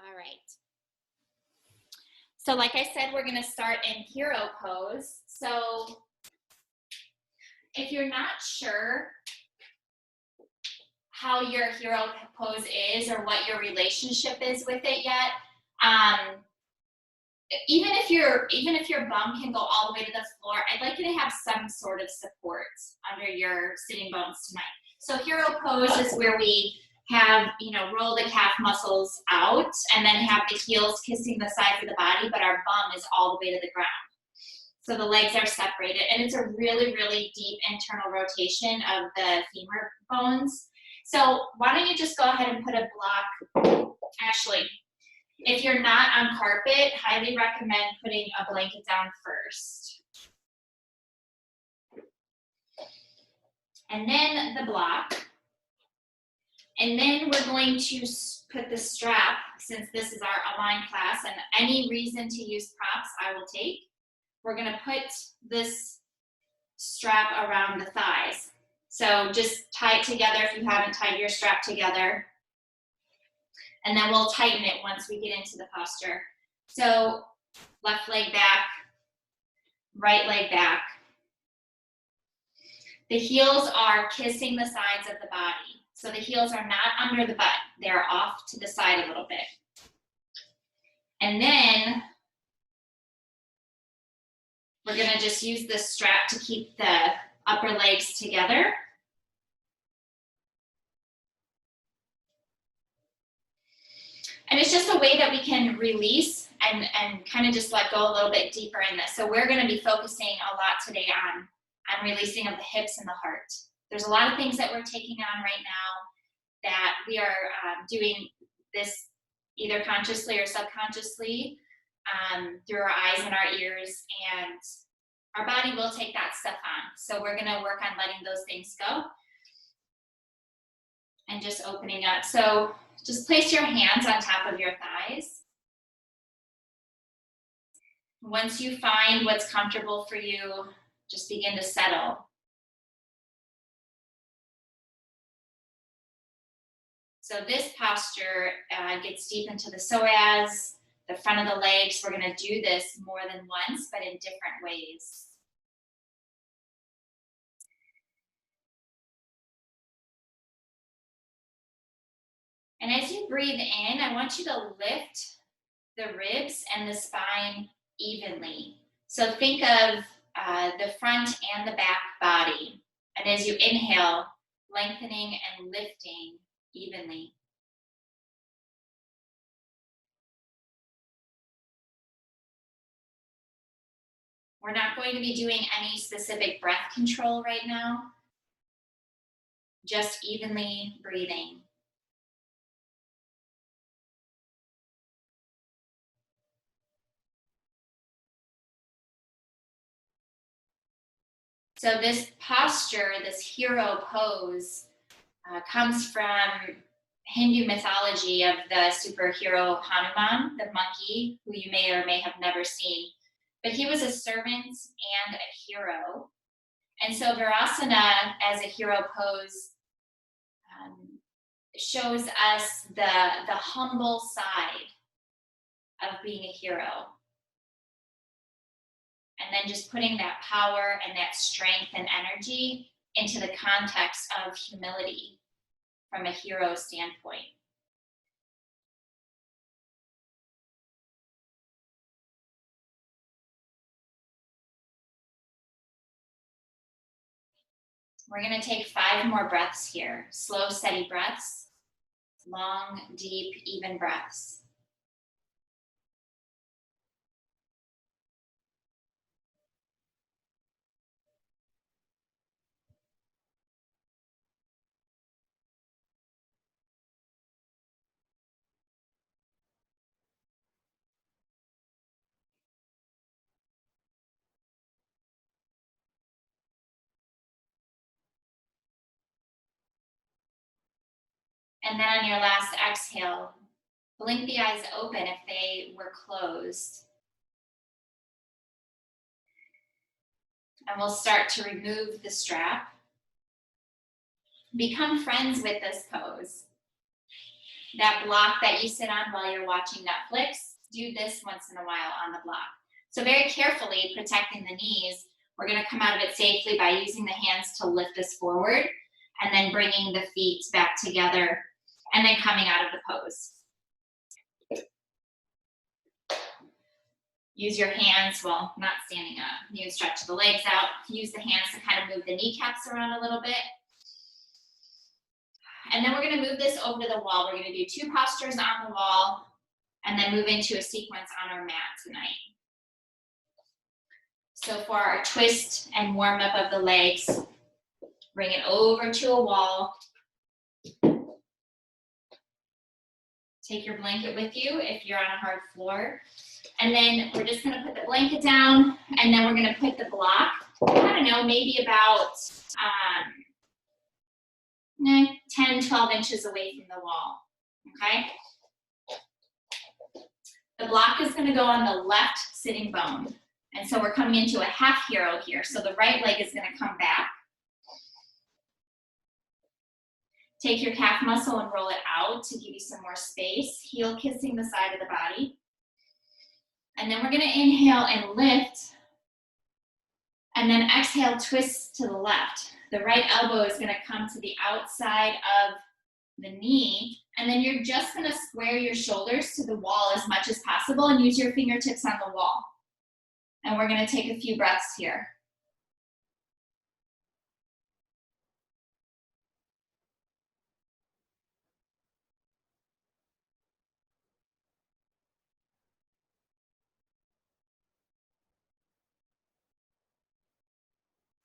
All right. So like I said, we're going to start in hero pose. So if you're not sure how your hero pose is or what your relationship is with it yet, even if your bum can go all the way to the floor, I'd like you to have some sort of support under your sitting bones tonight. So hero pose is where we have, roll the calf muscles out and then have the heels kissing the sides of the body, but our bum is all the way to the ground. So the legs are separated, and it's a really, really deep internal rotation of the femur bones. So why don't you just go ahead and put a block, actually, if you're not on carpet, highly recommend putting a blanket down first. And then the block. And then we're going to put the strap, since this is our Align class, and any reason to use props I will take. We're going to put this strap around the thighs. So just tie it together if you haven't tied your strap together. And then we'll tighten it once we get into the posture. So left leg back, right leg back. The heels are kissing the sides of the body. So the heels are not under the butt. They're off to the side a little bit. And then we're gonna just use this strap to keep the upper legs together. And it's just a way that we can release and kind of just let go a little bit deeper in this. So we're gonna be focusing a lot today on releasing of the hips and the heart. There's a lot of things that we're taking on right now that we are doing this either consciously or subconsciously through our eyes and our ears, and our body will take that stuff on. So we're gonna work on letting those things go and just opening up. So just place your hands on top of your thighs. Once you find what's comfortable for you, just begin to settle. So this posture gets deep into the psoas, the front of the legs. We're gonna do this more than once, but in different ways. And as you breathe in, I want you to lift the ribs and the spine evenly. So think of the front and the back body. And as you inhale, lengthening and lifting evenly. We're not going to be doing any specific breath control right now, just evenly breathing. So this posture, this hero pose, comes from Hindu mythology of the superhero Hanuman, the monkey, who you may or may have never seen. But he was a servant and a hero. And so Virasana as a hero pose shows us the humble side of being a hero. And then just putting that power and that strength and energy into the context of humility from a hero standpoint. We're going to take 5 more breaths here. Slow, steady breaths. Long, deep, even breaths. And then on your last exhale, blink the eyes open if they were closed. And we'll start to remove the strap. Become friends with this pose. That block that you sit on while you're watching Netflix, do this once in a while on the block. So very carefully protecting the knees, we're gonna come out of it safely by using the hands to lift us forward and then bringing the feet back together and then coming out of the pose. Use your hands, well, not standing up. You can stretch the legs out. Use the hands to kind of move the kneecaps around a little bit. And then we're gonna move this over to the wall. We're gonna do 2 postures on the wall and then move into a sequence on our mat tonight. So for our twist and warm up of the legs, bring it over to a wall. Take your blanket with you if you're on a hard floor. And then we're just gonna put the blanket down and then we're gonna put the block, I don't know, maybe about 10, 12 inches away from the wall, okay? The block is gonna go on the left sitting bone. And so we're coming into a half hero here. So the right leg is gonna come back. Take your calf muscle and roll it out to give you some more space, heel kissing the side of the body. And then we're gonna inhale and lift, and then exhale, twist to the left. The right elbow is gonna come to the outside of the knee, and then you're just gonna square your shoulders to the wall as much as possible and use your fingertips on the wall. And we're gonna take a few breaths here.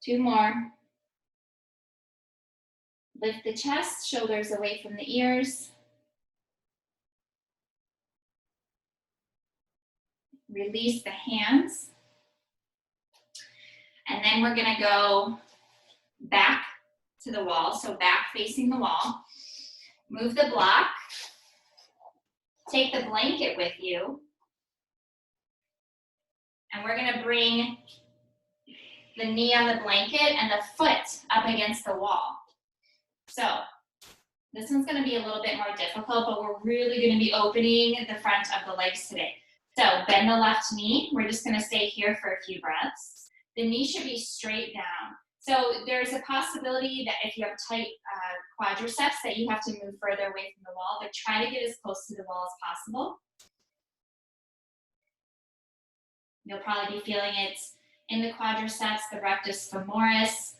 Two more. Lift the chest, shoulders away from the ears. Release the hands. And then we're gonna go back to the wall, so back facing the wall. Move the block. Take the blanket with you. And we're gonna bring the knee on the blanket and the foot up against the wall. So this one's gonna be a little bit more difficult, but we're really gonna be opening the front of the legs today. So bend the left knee. We're just gonna stay here for a few breaths. The knee should be straight down. So there's a possibility that if you have tight quadriceps that you have to move further away from the wall, but try to get as close to the wall as possible. You'll probably be feeling it in the quadriceps, the rectus femoris.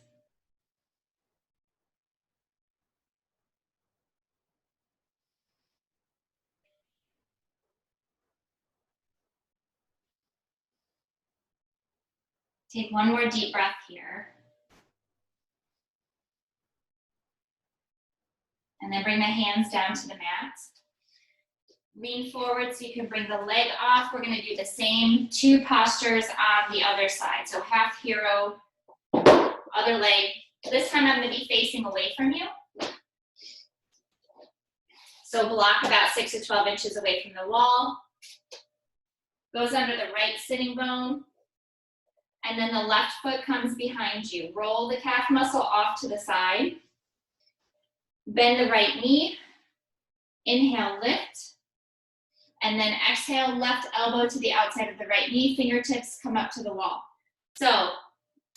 Take one more deep breath here. And then bring the hands down to the mat. Lean forward so you can bring the leg off. We're gonna do the same 2 postures on the other side. So half hero, other leg. This time I'm gonna be facing away from you. So block about 6 to 12 inches away from the wall. Goes under the right sitting bone. And then the left foot comes behind you. Roll the calf muscle off to the side. Bend the right knee. Inhale, lift. And then exhale, left elbow to the outside of the right knee. Fingertips come up to the wall. So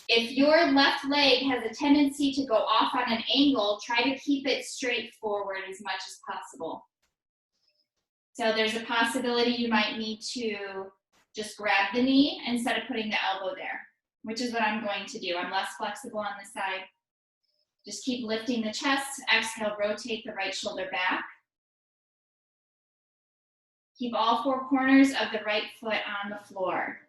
if your left leg has a tendency to go off on an angle, try to keep it straight forward as much as possible. So there's a possibility you might need to just grab the knee instead of putting the elbow there, which is what I'm going to do. I'm less flexible on this side. Just keep lifting the chest. Exhale, rotate the right shoulder back. Keep all 4 corners of the right foot on the floor.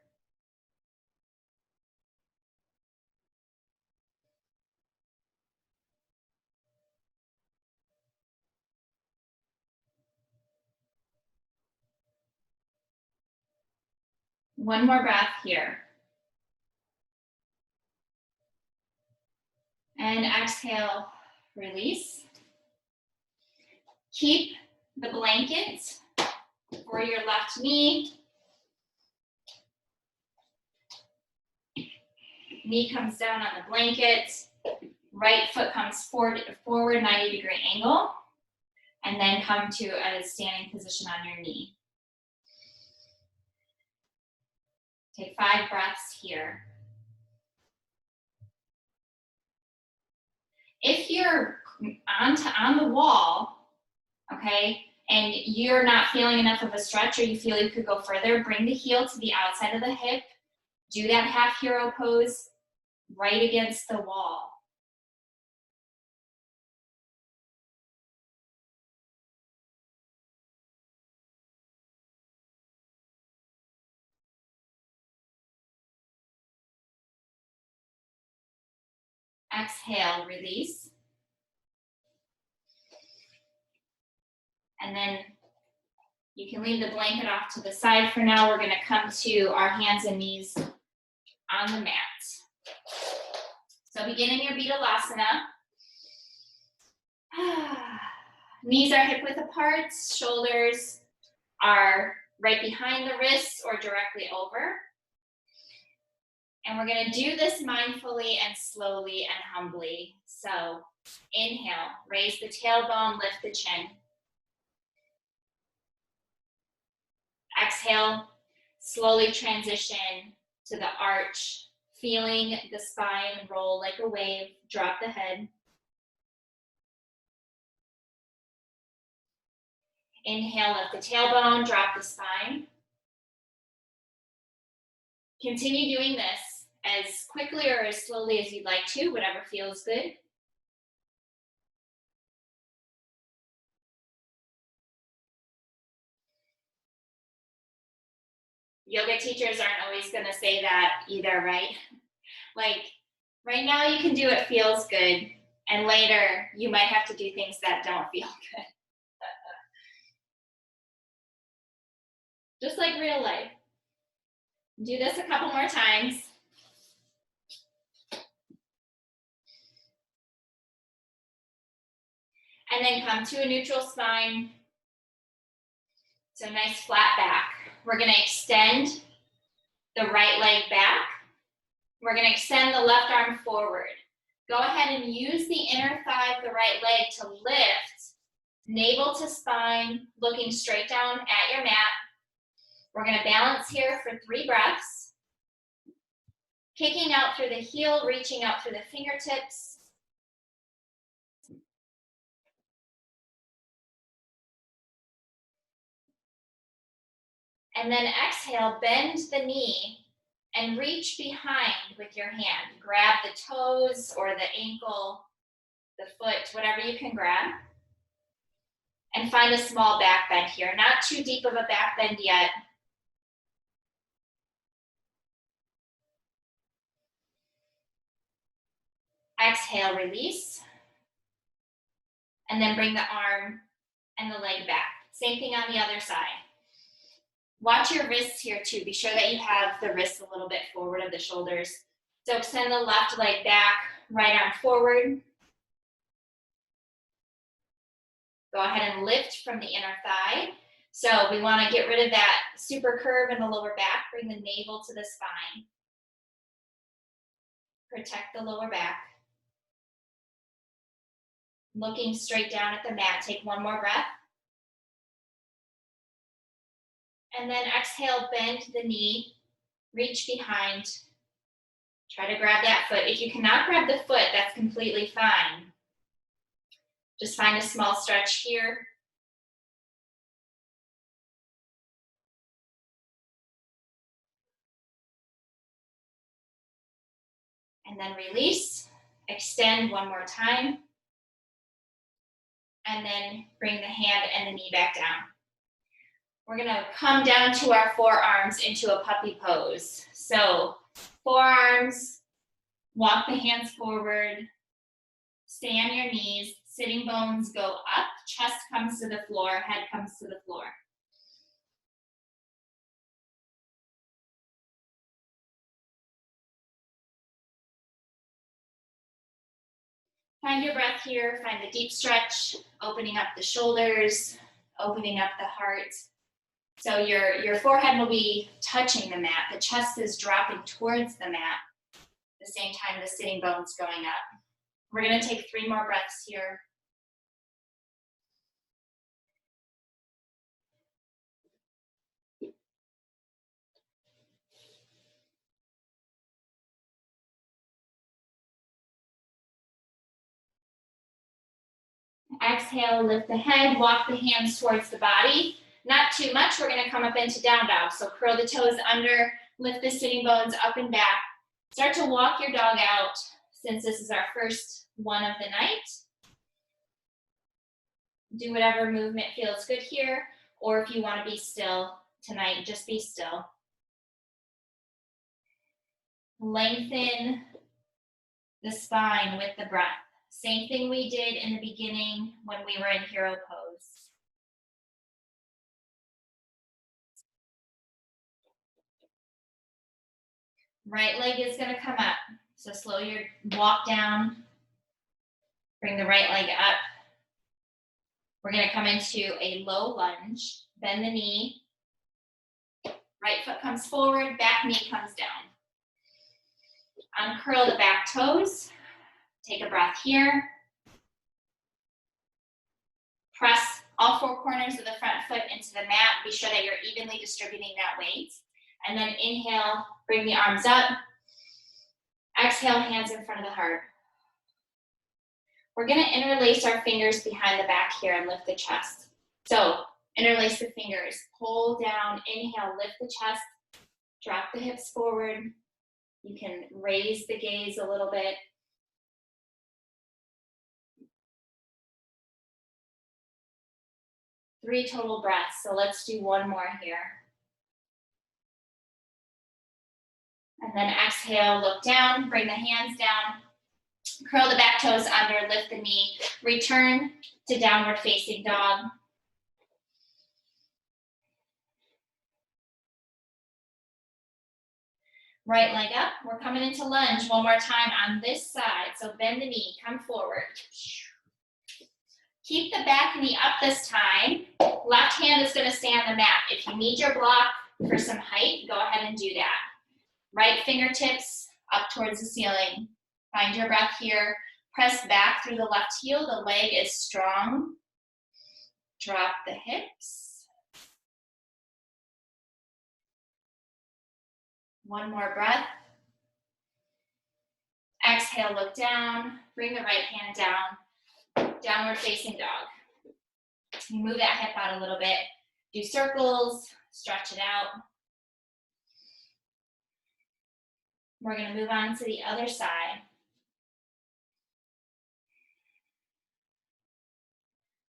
One more breath here. And exhale, release. Keep the blanket for your left knee. Knee comes down on the blanket. Right foot comes forward 90-degree angle. And then come to a standing position on your knee. Take 5 breaths here. If you're on the wall, okay, and you're not feeling enough of a stretch or you feel you could go further, bring the heel to the outside of the hip. Do that half hero pose right against the wall. Exhale, release. And then you can leave the blanket off to the side for now. We're gonna come to our hands and knees on the mat. So begin in your Vidalasana. Knees are hip width apart, shoulders are right behind the wrists or directly over. And we're gonna do this mindfully and slowly and humbly. So inhale, raise the tailbone, lift the chin. Exhale, slowly transition to the arch, feeling the spine roll like a wave, drop the head. Inhale, lift the tailbone, drop the spine. Continue doing this as quickly or as slowly as you'd like to, whatever feels good. Yoga teachers aren't always gonna say that either, right? Like, right now you can do what feels good, and later you might have to do things that don't feel good. Just like real life. Do this a couple more times. And then come to a neutral spine. So nice flat back. We're gonna extend the right leg back. We're gonna extend the left arm forward. Go ahead and use the inner thigh of the right leg to lift, navel to spine, looking straight down at your mat. We're gonna balance here for 3 breaths. Kicking out through the heel, reaching out through the fingertips. And then exhale, bend the knee and reach behind with your hand. Grab the toes or the ankle, the foot, whatever you can grab. And find a small back bend here. Not too deep of a back bend yet. Exhale, release. And then bring the arm and the leg back. Same thing on the other side. Watch your wrists here too. Be sure that you have the wrists a little bit forward of the shoulders. So extend the left leg back, right arm forward. Go ahead and lift from the inner thigh. So we want to get rid of that super curve in the lower back. Bring the navel to the spine. Protect the lower back. Looking straight down at the mat. Take one more breath. And then exhale, bend the knee, reach behind. Try to grab that foot. If you cannot grab the foot, that's completely fine. Just find a small stretch here. And then release, extend one more time. And then bring the hand and the knee back down. We're gonna come down to our forearms into a puppy pose. So forearms, walk the hands forward, stay on your knees, sitting bones go up, chest comes to the floor, head comes to the floor. Find your breath here, find the deep stretch, opening up the shoulders, opening up the heart. So your forehead will be touching the mat, the chest is dropping towards the mat, at the same time the sitting bone's going up. We're gonna take 3 more breaths here. Exhale, lift the head, walk the hands towards the body. Not too much, we're gonna come up into down dog. So curl the toes under, lift the sitting bones up and back. Start to walk your dog out since this is our first one of the night. Do whatever movement feels good here, or if you wanna be still tonight, just be still. Lengthen the spine with the breath. Same thing we did in the beginning when we were in hero pose. Right leg is gonna come up. So slow your walk down. Bring the right leg up. We're gonna come into a low lunge. Bend the knee. Right foot comes forward, back knee comes down. Uncurl the back toes. Take a breath here. Press all four corners of the front foot into the mat. Be sure that you're evenly distributing that weight. And then inhale, bring the arms up. Exhale, hands in front of the heart. We're gonna interlace our fingers behind the back here and lift the chest. So interlace the fingers, pull down, inhale, lift the chest, drop the hips forward. You can raise the gaze a little bit. Three total breaths, so let's do one more here. And then exhale, look down, bring the hands down, curl the back toes under, lift the knee, return to downward facing dog. Right leg up, we're coming into lunge one more time on this side. So bend the knee, come forward. Keep the back knee up this time. Left hand is gonna stay on the mat. If you need your block for some height, go ahead and do that. Right fingertips up towards the ceiling. Find your breath here. Press back through the left heel. The leg is strong. Drop the hips. One more breath. Exhale, look down. Bring the right hand down. Downward facing dog. Move that hip out a little bit. Do circles, stretch it out. We're gonna move on to the other side.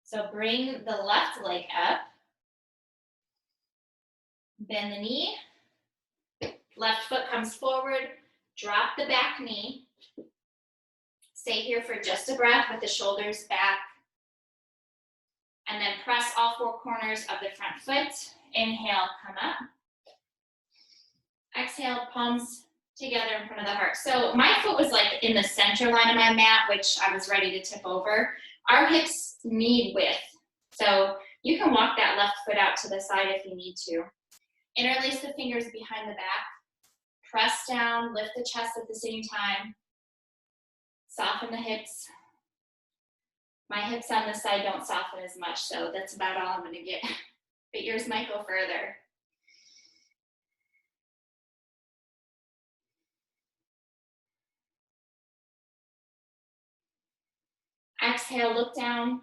So bring the left leg up. Bend the knee. Left foot comes forward. Drop the back knee. Stay here for just a breath with the shoulders back. And then press all four corners of the front foot. Inhale, come up. Exhale, palms together in front of the heart. So my foot was like in the center line of my mat, which I was ready to tip over. Our hips need width. So you can walk that left foot out to the side if you need to. Interlace the fingers behind the back. Press down, lift the chest at the same time. Soften the hips. My hips on this side don't soften as much, so that's about all I'm gonna get. But yours might go further. Exhale, look down.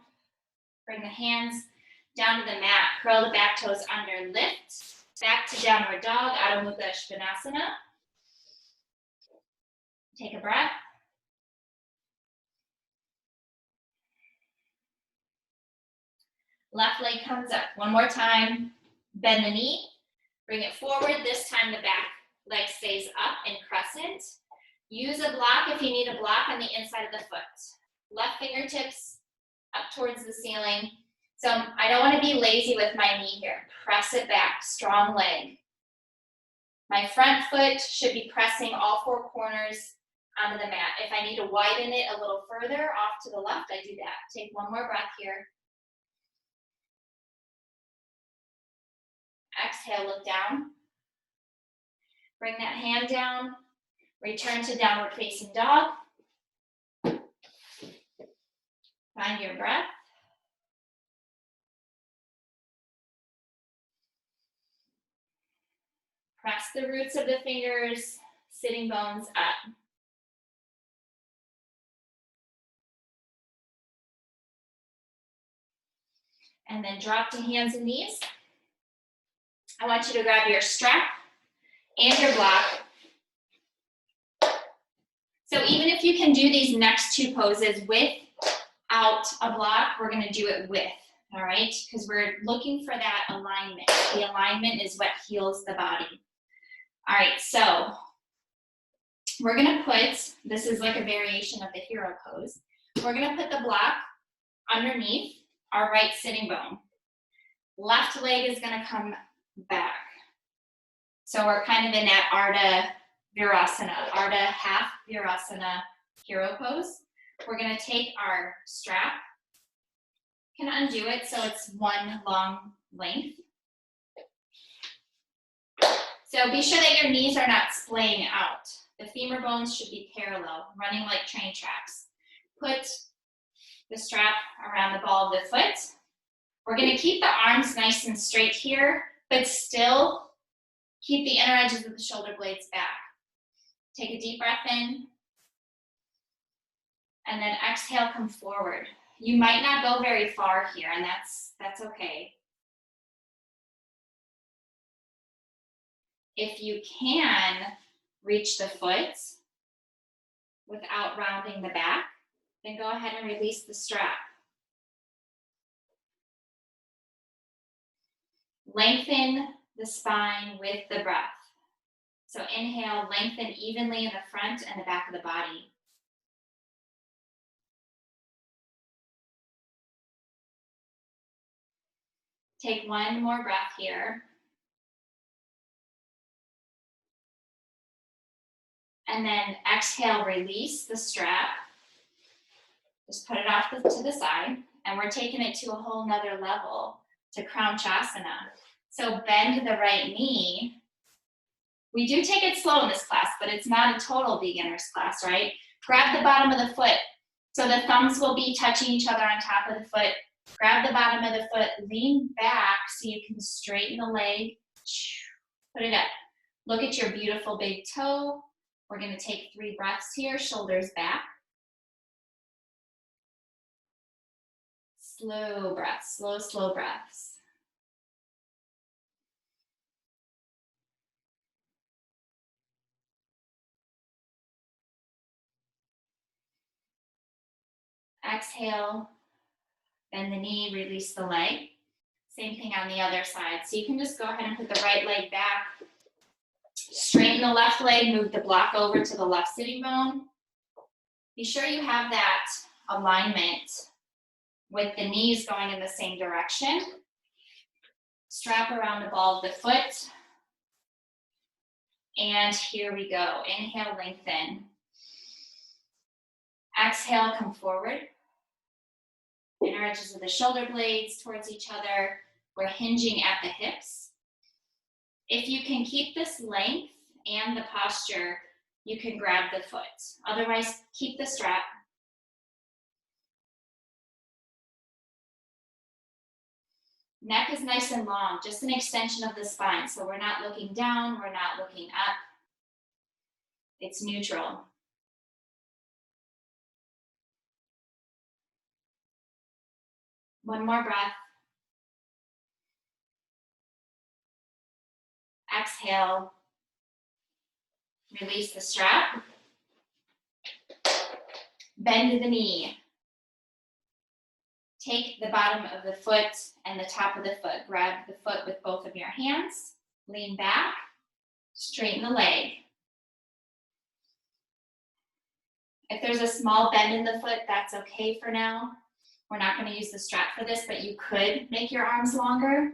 Bring the hands down to the mat. Curl the back toes under, lift. Back to downward dog, Adho Mukha Svanasana. Take a breath. Left leg comes up. One more time. Bend the knee. Bring it forward. This time the back leg stays up in crescent. Use a block if you need a block on the inside of the foot. Left fingertips up towards the ceiling. So I don't want to be lazy with my knee here. Press it back, strong leg. My front foot should be pressing all four corners onto the mat. If I need to widen it a little further off to the left, I do that. Take one more breath here. Exhale, look down. Bring that hand down. Return to downward facing dog. Find your breath. Press the roots of the fingers, sitting bones up. And then drop to hands and knees. I want you to grab your strap and your block. So even if you can do these next two poses without a block, we're gonna do it with, all right? Because we're looking for that alignment. The alignment is what heals the body. All right, so we're gonna put, this is like a variation of the hero pose. We're gonna put the block underneath our right sitting bone. Left leg is gonna come back. So we're kind of in that Ardha Virasana, Ardha half Virasana hero pose. We're gonna take our strap, can undo it so it's one long length. So be sure that your knees are not splaying out. The femur bones should be parallel, running like train tracks. Put the strap around the ball of the foot. We're gonna keep the arms nice and straight here, but still keep the inner edges of the shoulder blades back. Take a deep breath in, and then exhale, come forward. You might not go very far here, and that's okay. If you can reach the foot without rounding the back, then go ahead and release the strap. Lengthen the spine with the breath. So inhale, lengthen evenly in the front and the back of the body. Take one more breath here. And then exhale, release the strap. Just put it off to the side. And we're taking it to a whole nother level to Kramchasana. So bend the right knee. We do take it slow in this class, but it's not a total beginner's class, right? Grab the bottom of the foot. So the thumbs will be touching each other on top of the foot. Grab the bottom of the foot, lean back so you can straighten the leg. Put it up. Look at your beautiful big toe. We're gonna take 3 breaths here, shoulders back. Slow breaths, slow breaths. Exhale, bend the knee, release the leg. Same thing on the other side. So you can just go ahead and put the right leg back. Straighten the left leg, move the block over to the left sitting bone. Be sure you have that alignment with the knees going in the same direction. Strap around the ball of the foot. And here we go. Inhale, lengthen. Exhale, come forward. Inner edges of the shoulder blades towards each other. We're hinging at the hips. If you can keep this length and the posture, you can grab the foot. Otherwise, keep the strap. Neck is nice and long, just an extension of the spine. So we're not looking down, we're not looking up. It's neutral. One more breath. Exhale. Release the strap. Bend the knee. Take the bottom of the foot and the top of the foot. Grab the foot with both of your hands. Lean back. Straighten the leg. If there's a small bend in the foot, that's okay for now. We're not going to use the strap for this, but you could make your arms longer.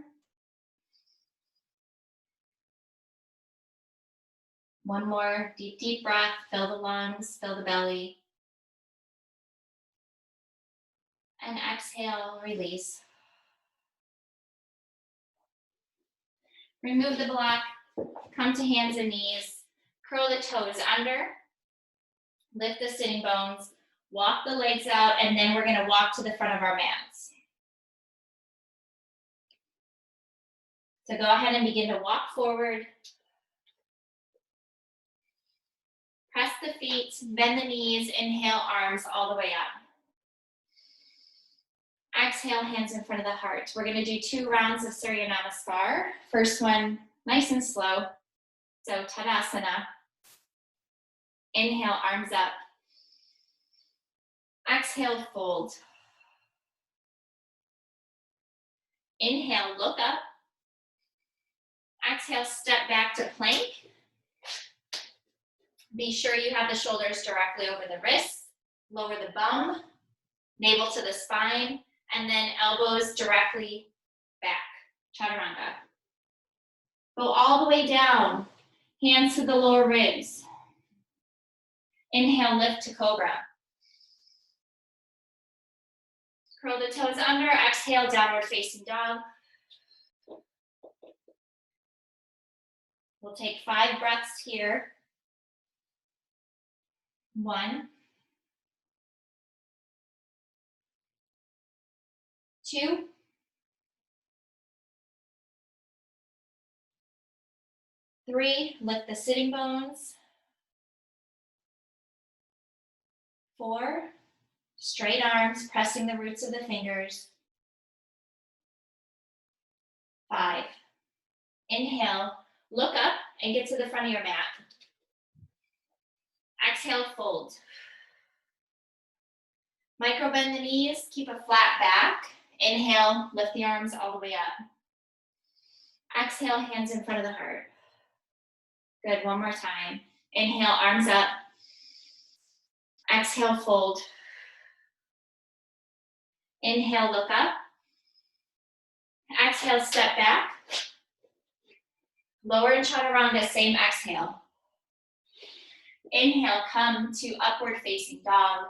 One more deep, deep breath. Fill the lungs, fill the belly. And exhale, release. Remove the block, come to hands and knees. Curl the toes under. Lift the sitting bones. Walk the legs out, and then we're going to walk to the front of our mats. So go ahead and begin to walk forward. Press the feet, bend the knees, inhale, arms all the way up. Exhale, hands in front of the heart. We're gonna do 2 rounds of Surya Namaskar. First one, nice and slow. So Tadasana. Inhale, arms up. Exhale, fold. Inhale, look up. Exhale, step back to plank. Be sure you have the shoulders directly over the wrists. Lower the bum, navel to the spine, and then elbows directly back, chaturanga. Go all the way down, hands to the lower ribs. Inhale, lift to cobra. Curl the toes under, exhale, downward facing dog. We'll take 5 breaths here. 1, 2, 3, lift the sitting bones. 4, straight arms, pressing the roots of the fingers. 5, inhale, look up and get to the front of your mat. Exhale, fold. Micro bend the knees, keep a flat back. Inhale, lift the arms all the way up. Exhale, hands in front of the heart. Good, one more time. Inhale, arms up. Exhale, fold. Inhale, look up. Exhale, step back. Lower in chaturanga, same exhale. Inhale, come to upward facing dog.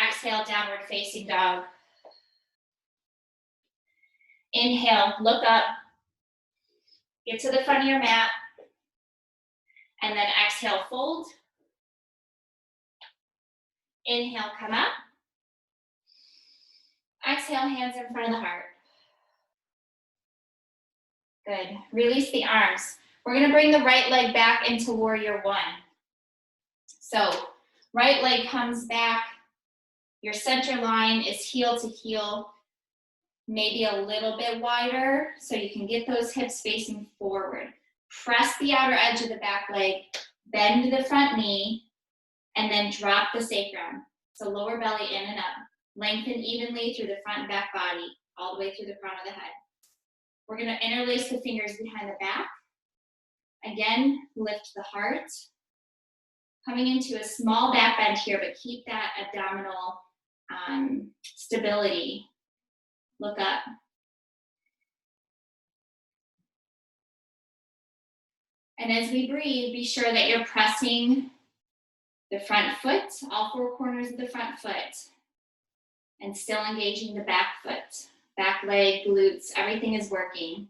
Exhale, downward facing dog. Inhale, look up. Get to the front of your mat. And then exhale, fold. Inhale, come up. Exhale, hands in front of the heart. Good. Release the arms. We're gonna bring the right leg back into warrior 1. So, right leg comes back. Your center line is heel to heel, maybe a little bit wider, so you can get those hips facing forward. Press the outer edge of the back leg, bend the front knee, and then drop the sacrum. So lower belly in and up. Lengthen evenly through the front and back body, all the way through the crown of the head. We're gonna interlace the fingers behind the back. Again, lift the heart. Coming into a small back bend here, but keep that abdominal stability. Look up. And as we breathe, be sure that you're pressing the front foot, all 4 corners of the front foot, and still engaging the back foot, back leg, glutes, everything is working.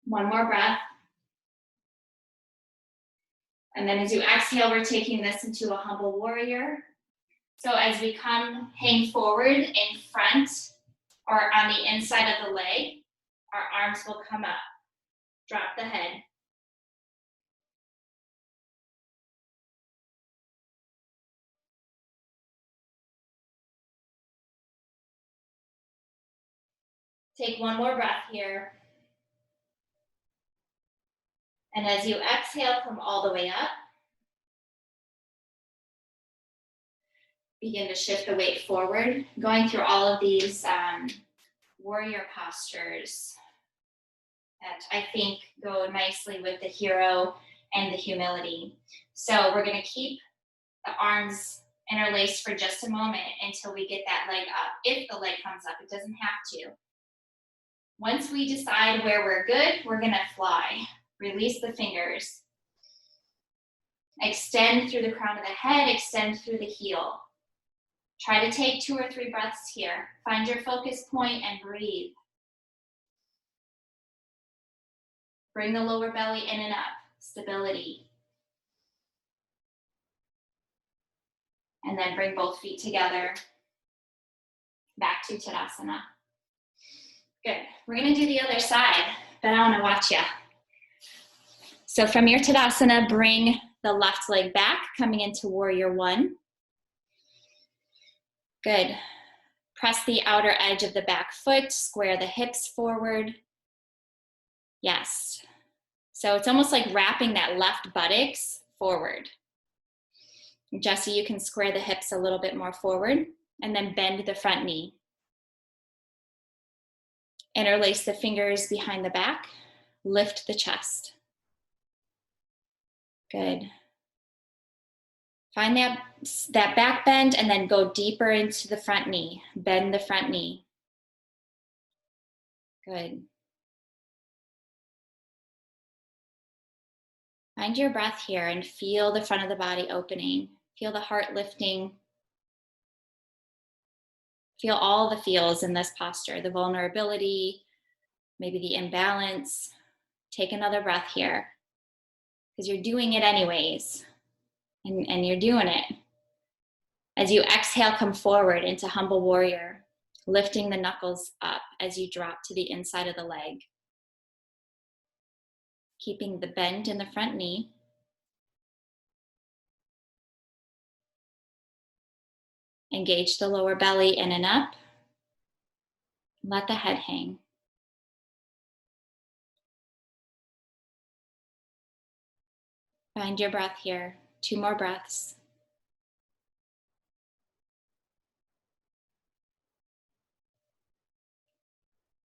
One more breath. And then as you exhale, we're taking this into a humble warrior. So as we come, hang forward in front or on the inside of the leg, our arms will come up. Drop the head. Take one more breath here. And as you exhale, come all the way up. Begin to shift the weight forward, going through all of these warrior postures that I think go nicely with the hero and the humility. So we're gonna keep the arms interlaced for just a moment until we get that leg up. If the leg comes up, it doesn't have to. Once we decide where we're good, we're gonna fly. Release the fingers. Extend through the crown of the head, extend through the heel. Try to take 2 or 3 breaths here. Find your focus point and breathe. Bring the lower belly in and up, stability. And then bring both feet together, back to Tadasana. Good, we're gonna do the other side, but I wanna watch ya. So from your Tadasana, bring the left leg back, coming into warrior 1. Good. Press the outer edge of the back foot, square the hips forward. Yes. So it's almost like wrapping that left buttocks forward. Jesse, you can square the hips a little bit more forward and then bend the front knee. Interlace the fingers behind the back, lift the chest. Good. Find that back bend and then go deeper into the front knee. Bend the front knee. Good. Find your breath here and feel the front of the body opening. Feel the heart lifting. Feel all the feels in this posture, the vulnerability, maybe the imbalance. Take another breath here because you're doing it anyways, and you're doing it. As you exhale, come forward into humble warrior, lifting the knuckles up as you drop to the inside of the leg. Keeping the bend in the front knee. Engage the lower belly in and up. Let the head hang. Find your breath here. 2 more breaths.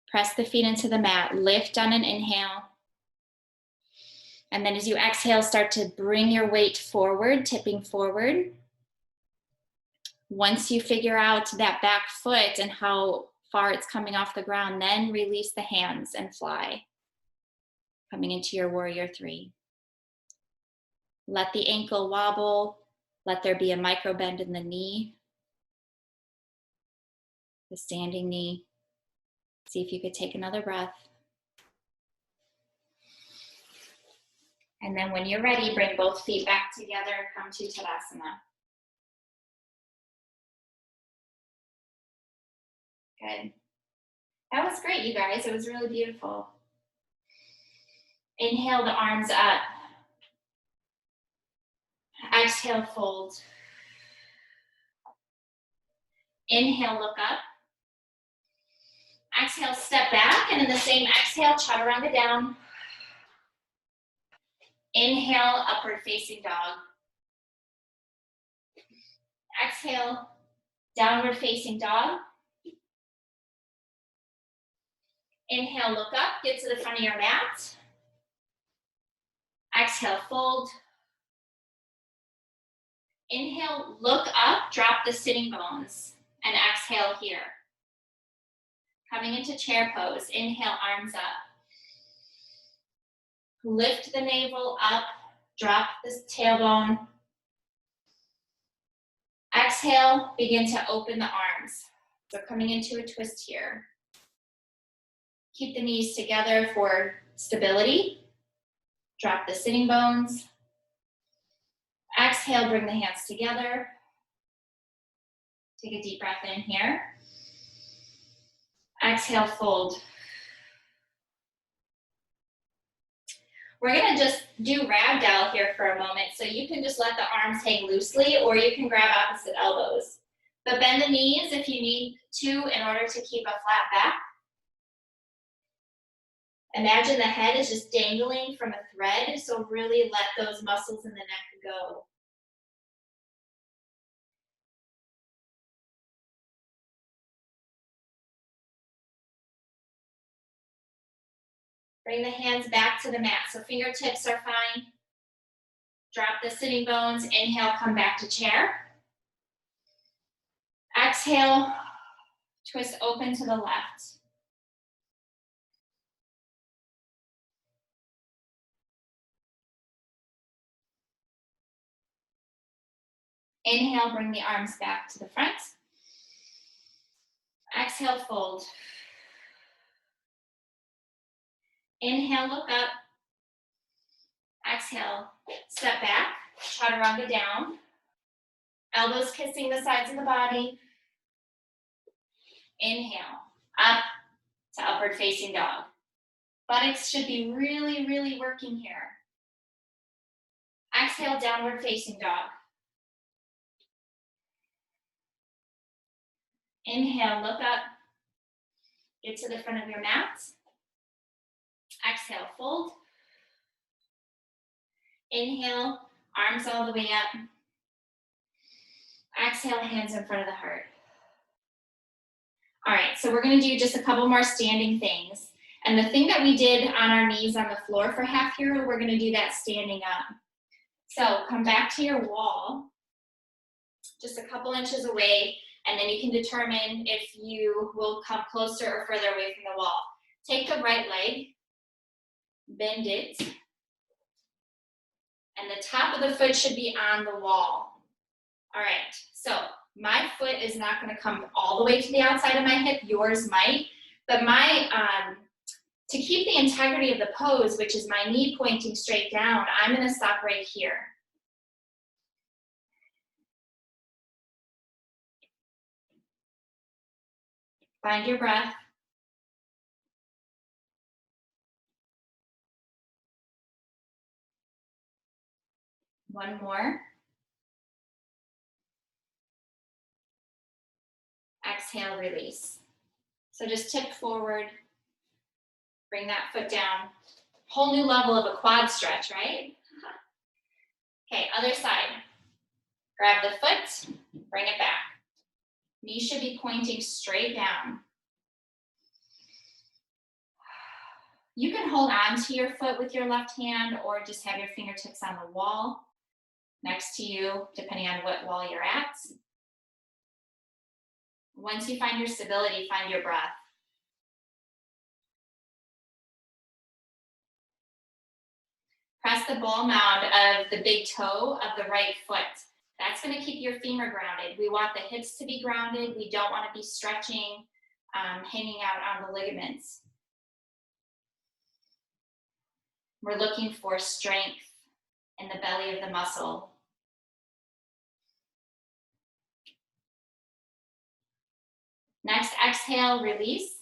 Press the feet into the mat. Lift on an inhale. And then as you exhale, start to bring your weight forward, tipping forward. Once you figure out that back foot and how far it's coming off the ground, then release the hands and fly. Coming into your warrior 3. Let the ankle wobble. Let there be a micro bend in the knee. The standing knee. See if you could take another breath. And then when you're ready, bring both feet back together, come to Tadasana. Good. That was great, you guys. It was really beautiful. Inhale the arms up. Exhale, fold. Inhale, look up. Exhale, step back, and in the same exhale, chaturanga down. Inhale, upward facing dog. Exhale, downward facing dog. Inhale, look up, get to the front of your mat. Exhale, fold. Inhale, look up, drop the sitting bones, and exhale here. Coming into chair pose, inhale, arms up. Lift the navel up, drop the tailbone. Exhale, begin to open the arms. So coming into a twist here. Keep the knees together for stability. Drop the sitting bones. Exhale, bring the hands together. Take a deep breath in here. Exhale, fold. We're gonna just do ragdoll here for a moment, so you can just let the arms hang loosely, or you can grab opposite elbows. But bend the knees if you need to in order to keep a flat back. Imagine the head is just dangling from a thread, so really let those muscles in the neck go. Bring the hands back to the mat, so fingertips are fine. Drop the sitting bones, inhale, come back to chair. Exhale, twist open to the left. Inhale, bring the arms back to the front. Exhale, fold. Inhale, look up. Exhale, step back, chaturanga down. Elbows kissing the sides of the body. Inhale, up to upward facing dog. Buttocks should be really, really working here. Exhale, downward facing dog. Inhale, look up. Get to the front of your mat. Exhale, fold. Inhale, arms all the way up. Exhale, hands in front of the heart. All right, so we're gonna do just a couple more standing things. And the thing that we did on our knees on the floor for half hero, we're gonna do that standing up. So come back to your wall, just a couple inches away, and then you can determine if you will come closer or further away from the wall. Take the right leg, bend it, and the top of the foot should be on the wall. All right, so my foot is not gonna come all the way to the outside of my hip, yours might, but to keep the integrity of the pose, which is my knee pointing straight down, I'm gonna stop right here. Find your breath. One more. Exhale, release. So just tip forward, bring that foot down. Whole new level of a quad stretch, right? Okay, other side. Grab the foot, bring it back. Knee should be pointing straight down. You can hold on to your foot with your left hand or just have your fingertips on the wall next to you, depending on what wall you're at. Once you find your stability, find your breath. Press the ball mound of the big toe of the right foot. That's going to keep your femur grounded. We want the hips to be grounded. We don't want to be stretching, hanging out on the ligaments. We're looking for strength in the belly of the muscle. Next, exhale, release.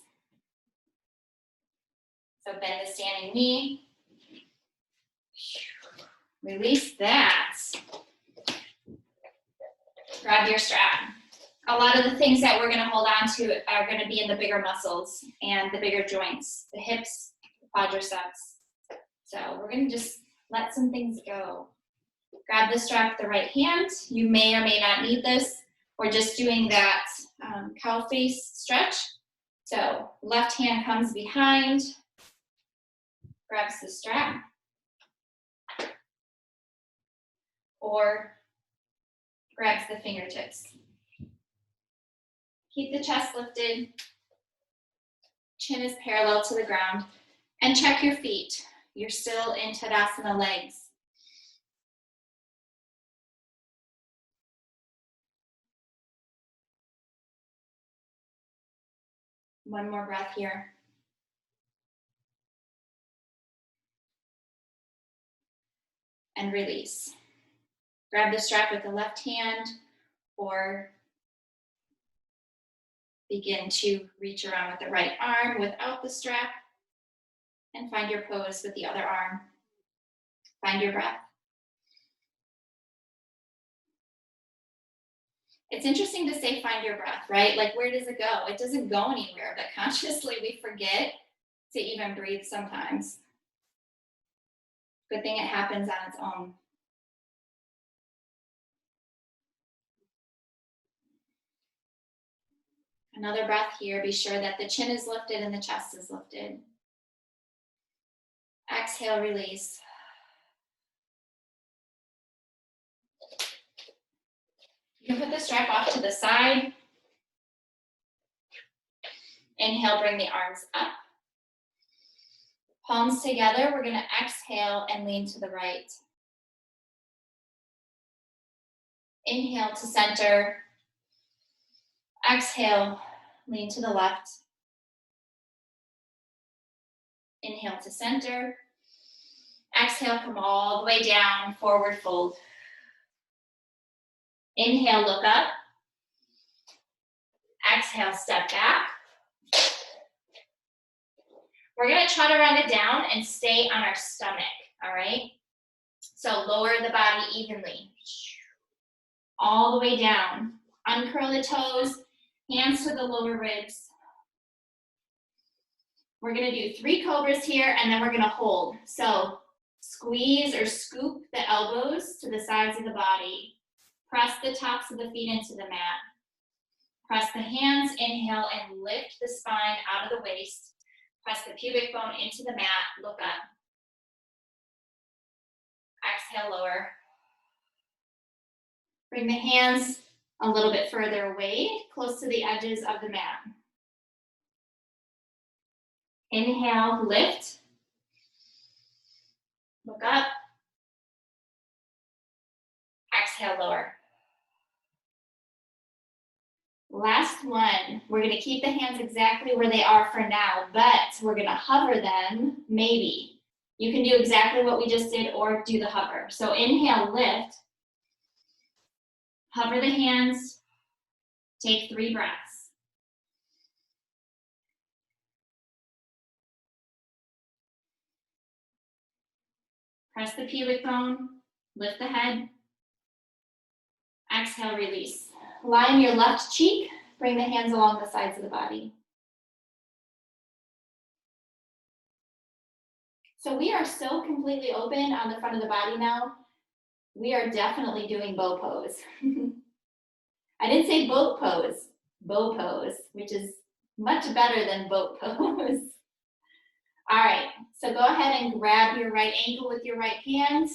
So bend the standing knee. Release that. Grab your strap. A lot of the things that we're going to hold on to are going to be in the bigger muscles and the bigger joints, the hips, the quadriceps. So we're going to just let some things go. Grab the strap with the right hand. You may or may not need this. We're just doing that cow face stretch. So left hand comes behind, grabs the strap, or grabs the fingertips. Keep the chest lifted, chin is parallel to the ground, and check your feet. You're still in Tadasana legs. One more breath here. And release. Grab the strap with the left hand or begin to reach around with the right arm without the strap and find your pose with the other arm. Find your breath. It's interesting to say find your breath, right? Like, where does it go? It doesn't go anywhere, but consciously we forget to even breathe sometimes. Good thing it happens on its own. Another breath here. Be sure that the chin is lifted and the chest is lifted. Exhale, release. You can put the strap off to the side. Inhale, bring the arms up. Palms together. We're going to exhale and lean to the right. Inhale to center. Exhale, lean to the left. Inhale to center. Exhale, come all the way down, forward fold. Inhale, look up. Exhale, step back. We're going to chaturanga down and stay on our stomach, all right? So lower the body evenly. All the way down. Uncurl the toes Hands to the lower ribs. We're gonna do 3 cobras here, and then we're gonna hold. So squeeze or scoop the elbows to the sides of the body. Press the tops of the feet into the mat. Press the hands, inhale, and lift the spine out of the waist. Press the pubic bone into the mat, look up. Exhale, lower. Bring the hands a little bit further away, close to the edges of the mat. Inhale, lift. Look up. Exhale, lower. Last one. We're going to keep the hands exactly where they are for now, but we're going to hover them, maybe. You can do exactly what we just did or do the hover. So inhale, lift. Hover the hands. Take 3 breaths. Press the pubic bone. Lift the head. Exhale, release. Lie on your left cheek. Bring the hands along the sides of the body. So we are so completely open on the front of the body now. We are definitely doing bow pose. I didn't say boat pose, bow pose, which is much better than boat pose. All right, so go ahead and grab your right ankle with your right hand.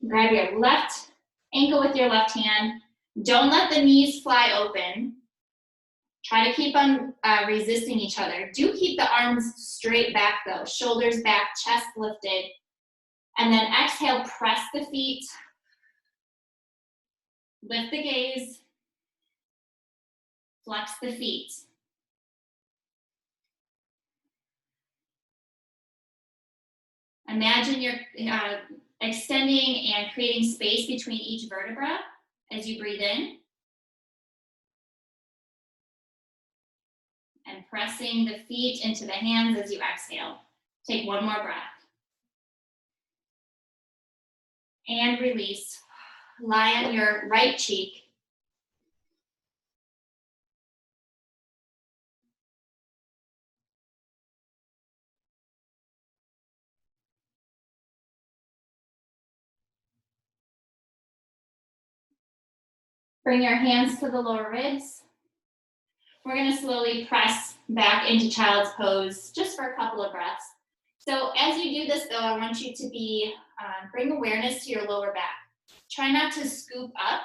Grab your left ankle with your left hand. Don't let the knees fly open. Try to keep them resisting each other. Do keep the arms straight back though, shoulders back, chest lifted. And then exhale, press the feet. Lift the gaze. Flex the feet. Imagine you're extending and creating space between each vertebra as you breathe in. And pressing the feet into the hands as you exhale. Take one more breath. And release. Lie on your right cheek. Bring your hands to the lower ribs. We're going to slowly press back into child's pose just for a couple of breaths. So as you do this though, I want you to bring awareness to your lower back. Try not to scoop up.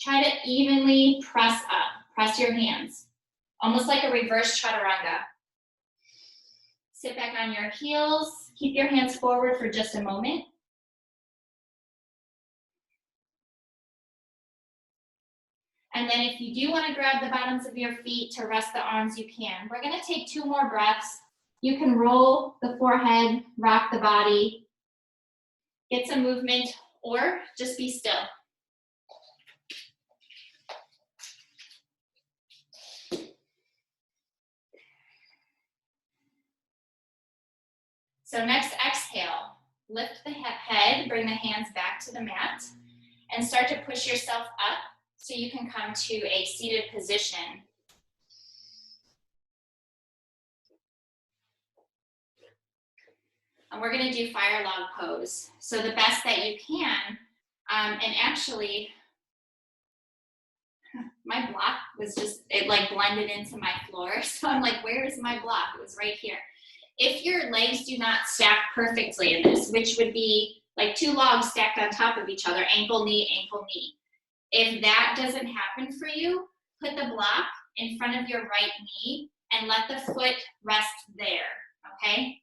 Try to evenly press up. Press your hands. Almost like a reverse chaturanga. Sit back on your heels. Keep your hands forward for just a moment. And then if you do want to grab the bottoms of your feet to rest the arms, you can. We're going to take 2 more breaths. You can roll the forehead, rock the body, get some movement, or just be still. So next, exhale. Lift the head, bring the hands back to the mat, and start to push yourself up so you can come to a seated position. And we're going to do fire log pose. So the best that you can, and actually, my block was just, it like blended into my floor. So I'm like, where is my block? It was right here. If your legs do not stack perfectly in this, which would be like 2 logs stacked on top of each other, ankle, knee, ankle, knee. If that doesn't happen for you, put the block in front of your right knee and let the foot rest there, okay?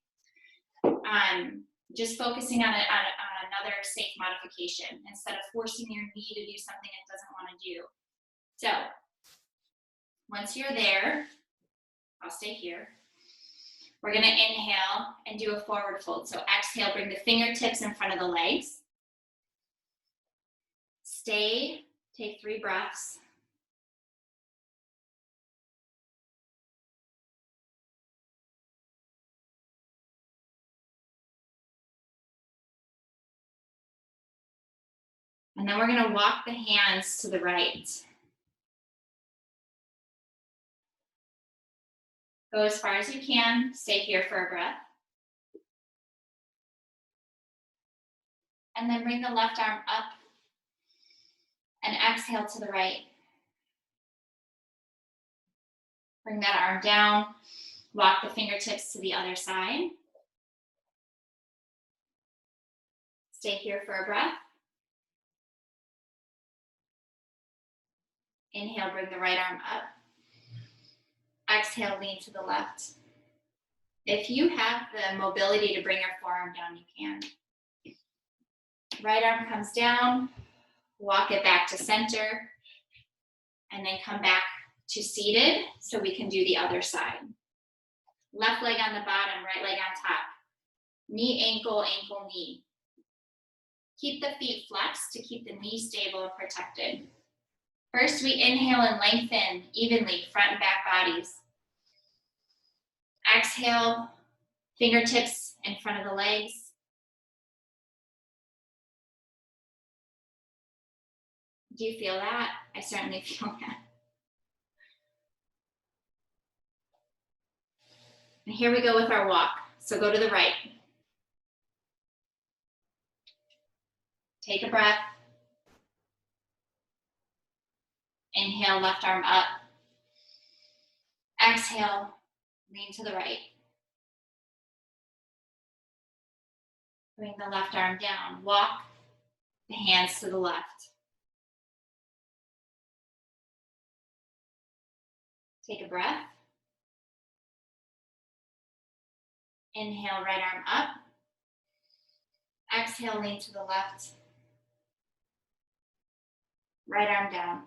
Just focusing on another safe modification instead of forcing your knee to do something it doesn't want to do. So once you're there, I'll stay here. We're going to inhale and do a forward fold. So exhale, bring the fingertips in front of the legs. Stay, take 3 breaths. And then we're going to walk the hands to the right. Go as far as you can. Stay here for a breath. And then bring the left arm up and exhale to the right. Bring that arm down. Walk the fingertips to the other side. Stay here for a breath. Inhale, bring the right arm up. Exhale, lean to the left. If you have the mobility to bring your forearm down, you can. Right arm comes down, walk it back to center, and then come back to seated so we can do the other side. Left leg on the bottom, right leg on top. Knee, ankle, ankle, knee. Keep the feet flexed to keep the knee stable and protected. First, we inhale and lengthen evenly, front and back bodies. Exhale, fingertips in front of the legs. Do you feel that? I certainly feel that. And here we go with our walk. So go to the right. Take a breath. Inhale, left arm up. Exhale, lean to the right. Bring the left arm down. Walk the hands to the left. Take a breath. Inhale, right arm up. Exhale, lean to the left. Right arm down.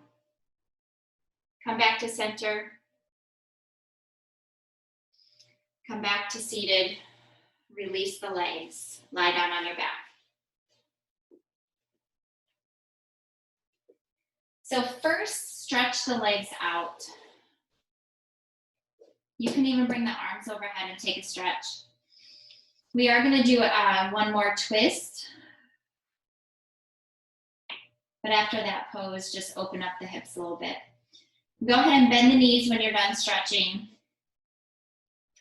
Come back to center. Come back to seated. Release the legs. Lie down on your back. So first, stretch the legs out. You can even bring the arms overhead and take a stretch. We are going to do one more twist. But after that pose, just open up the hips a little bit. Go ahead and bend the knees when you're done stretching.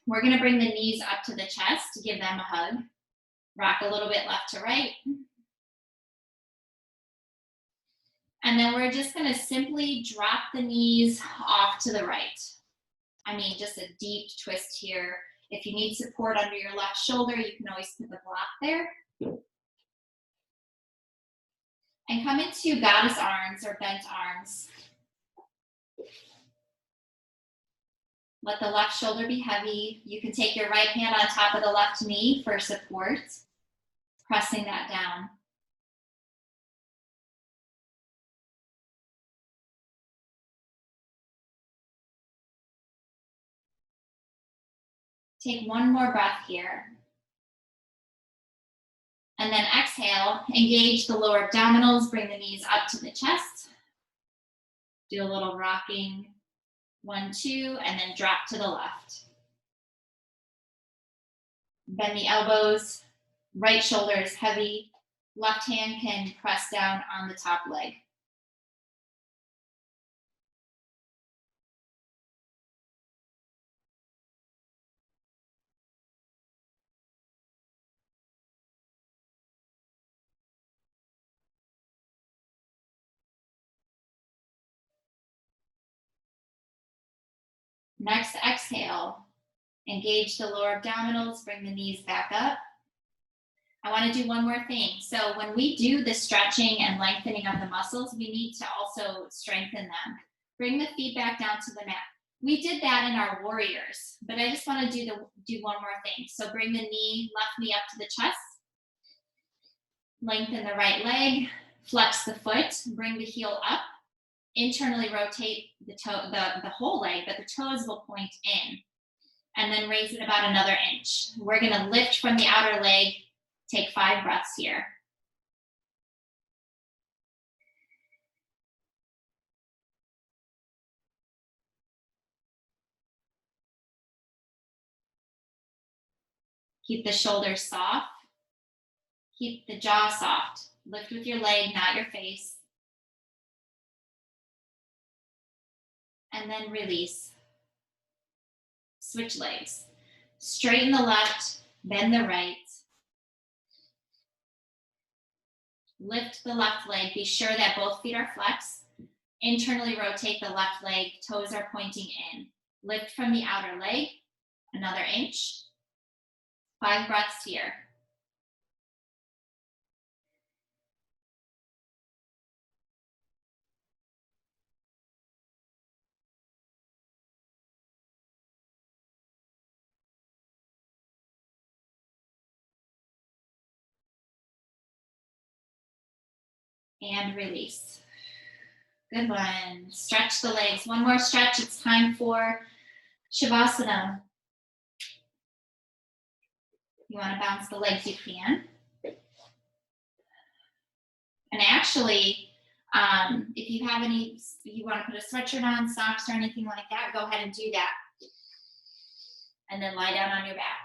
We're going to bring the knees up to the chest to give them a hug. Rock a little bit left to right. And then we're just going to simply drop the knees off to the right. I mean, just a deep twist here. If you need support under your left shoulder, you can always put the block there. And come into goddess arms or bent arms. Let the left shoulder be heavy. You can take your right hand on top of the left knee for support, pressing that down. Take one more breath here. And then exhale, engage the lower abdominals, bring the knees up to the chest. Do a little rocking, 1, 2, and then drop to the left. Bend the elbows, right shoulder is heavy, left hand can press down on the top leg. Next exhale, engage the lower abdominals, bring the knees back up. I want to do one more thing. So when we do the stretching and lengthening of the muscles, we need to also strengthen them. Bring the feet back down to the mat. We did that in our warriors, but I just want to do one more thing. So bring the left knee up to the chest. Lengthen the right leg, flex the foot, bring the heel up. Internally rotate the whole leg, but the toes will point in. And then raise it about another inch. We're going to lift from the outer leg. Take 5 breaths here. Keep the shoulders soft. Keep the jaw soft. Lift with your leg, not your face. And then release. Switch legs. Straighten the left, bend the right. Lift the left leg. Be sure that both feet are flexed. Internally rotate the left leg. Toes are pointing in. Lift from the outer leg. Another inch. 5 breaths here. And release. Good one. Stretch the legs. One more stretch. It's time for Shavasana. You want to bounce the legs, you can. And actually, if you have any, you want to put a sweatshirt on, socks or anything like that, go ahead and do that. And then lie down on your back.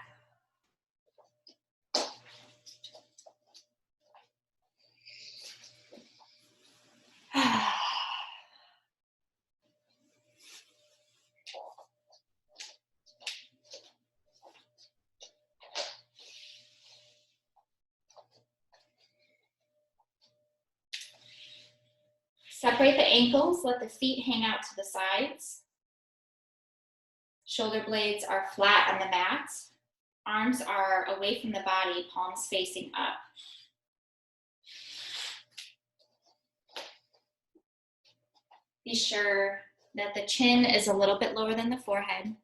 Separate the ankles, let the feet hang out to the sides. Shoulder blades are flat on the mat. Arms are away from the body, palms facing up. Be sure that the chin is a little bit lower than the forehead.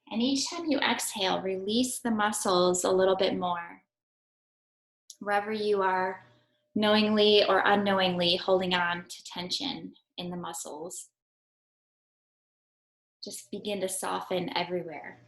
And each time you exhale, release the muscles a little bit more. Wherever you are knowingly or unknowingly holding on to tension in the muscles, just begin to soften everywhere.